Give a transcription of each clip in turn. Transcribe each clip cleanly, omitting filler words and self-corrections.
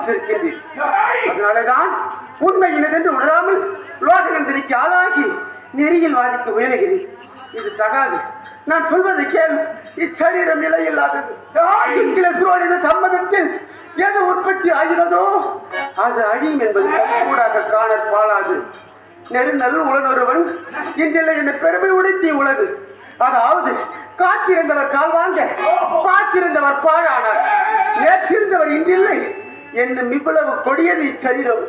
பெற்றிருக்கின்றேன். அதனாலதான் உண்மை இனதென்று உணராமல் லோகநந்தனிக்கு ஆளாகி நெறியில் வாதிக்க முயலுகிறேன். இது தகாது. நான் சொல்வதை கேள். இச்சரீரம் நிலையில்லாதது. சம்மதத்தில் எது உற்பத்தி ஆகிறதோ அது அழியும் என்பது கூடாக காண பாழாது. நெருநல் உலனொருவன் இன்றில்லை என்ற பெருமை உடைத்தி உலகு. அதாவது காத்திருந்தவர் கால் வாங்க பார்த்திருந்தவர் பாழானார். நேற்றிருந்தவர் இன்றில்லை என்னும் இவ்வளவு கொடியது இச்சரீரம்.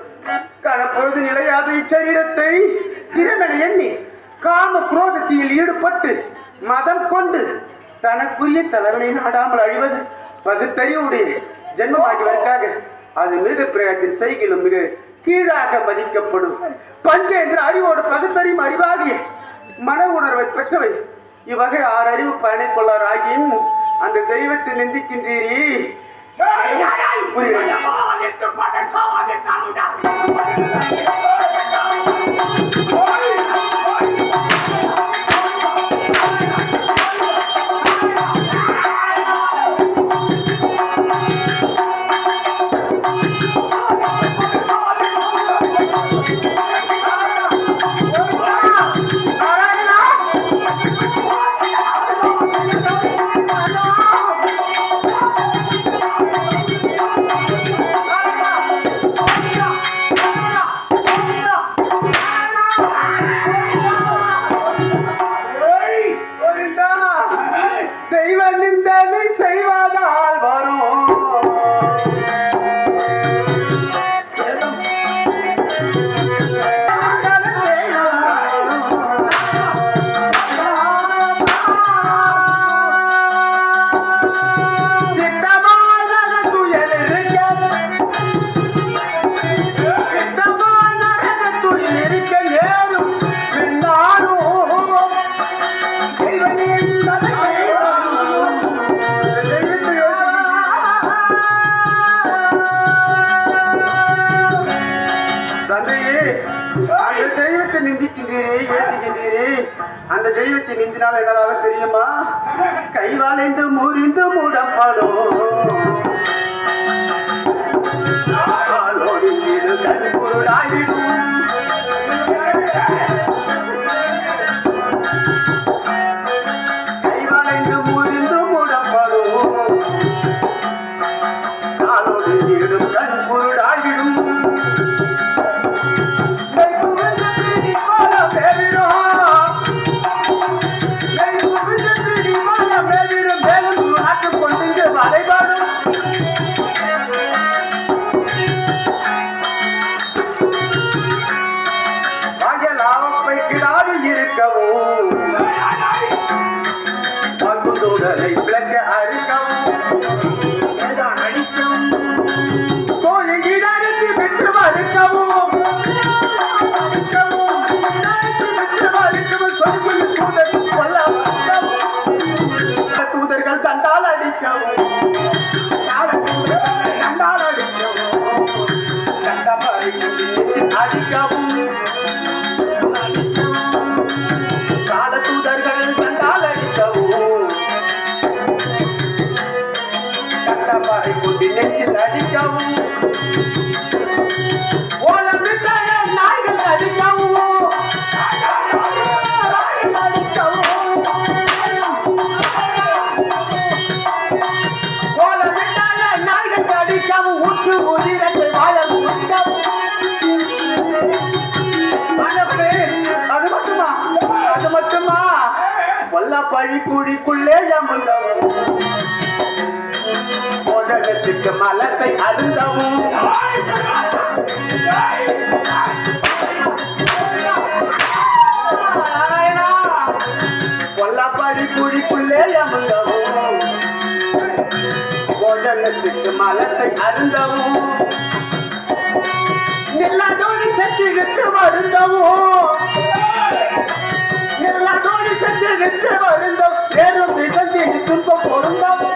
கனப்பொழுது நிலையாத இச்சரீரத்தை திறமென எண்ணி காம குரோதத்தில் ஈடுபட்டு மதம் கொண்டு தனக்குரிய தலைவனை நாடாமல் அழிவது பகுத்தறிவுடைய ஜென்மமாகியவர்க்காக அது மிருக பிரயத்தின் செய்கிலும் மிக கீழாக மதிக்கப்படும். பஞ்சேந்திர அறிவோடு பகுத்தறியும் அறிவாகிய மன உணர்வை பெற்றவை இவ்வகை 6 அறிவு பயனை கொள்ளார் ஆகியும் அந்த தெய்வத்தை நிந்திக்கின்றீரே. அந்த தெய்வத்தை நிந்தினால் என்னவாக தெரியுமா? கைவாளைந்து முறிந்து மூடப்படும். கைவாளைந்து முறிந்து மூடப்படும். காலோடு ஈடும் கண் குருடாகிடும். பழிக்குழிக்குள்ளே அமர்ந்தவும் மோதகத்துக்கு மலத்தை அருந்தவும் பழிக்குழிக்குள்ளே அமர்ந்தவும் மோதகத்துக்கு மலத்தை அருந்தவும் நில்லாதோடு சற்றிழுத்து வருந்தவும் நில்லாதோடு சற்றிழுத்து வருந்தவும் வேறும் விதத்தில் துன்பம் பொருந்தவும்